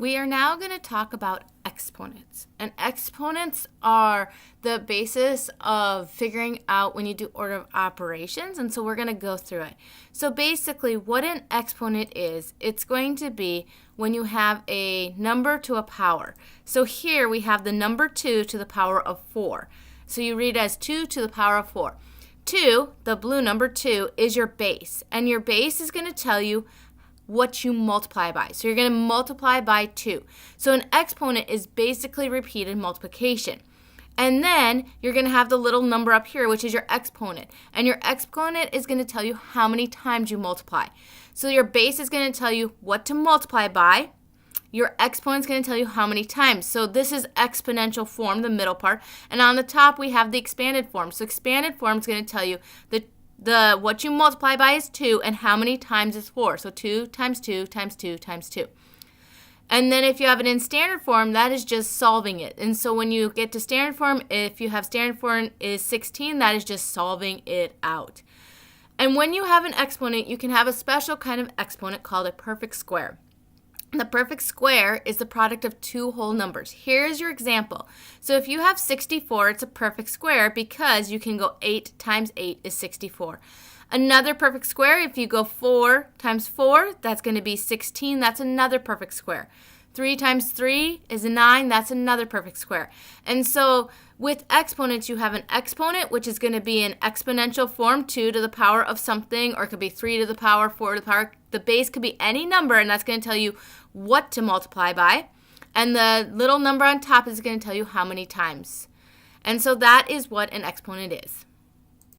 We are now going to talk about exponents. And exponents are the basis of figuring out when you do order of operations. And so we're going to go through it. So basically what an exponent is, it's going to be when you have a number to a power. So here we have the number 2 to the power of 4. So you read it as 2 to the power of 4. 2, the blue number 2, is your base. And your base is going to tell you what you multiply by. So you're going to multiply by 2. So an exponent is basically repeated multiplication. And then you're going to have the little number up here, which is your exponent. And your exponent is going to tell you how many times you multiply. So your base is going to tell you what to multiply by. Your exponent is going to tell you how many times. So this is exponential form, the middle part. And on the top, we have the expanded form. So expanded form is going to tell you what you multiply by is 2 and how many times is 4. So 2 times 2 times 2 times 2. And then if you have it in standard form, that is just solving it. And so when you get to standard form, if you have standard form is 16, that is just solving it out. And when you have an exponent, you can have a special kind of exponent called a perfect square. The perfect square is the product of two whole numbers. Here's your example. So if you have 64, it's a perfect square because you can go 8 times 8 is 64. Another perfect square, if you go 4 times 4, that's going to be 16. That's another perfect square. 3 times 3 is 9. That's another perfect square. And so with exponents, you have an exponent, which is going to be an exponential form, 2 to the power of something, or it could be 3 to the power, 4 to the power. The base could be any number, and that's going to tell you what to multiply by. And the little number on top is going to tell you how many times. And so that is what an exponent is.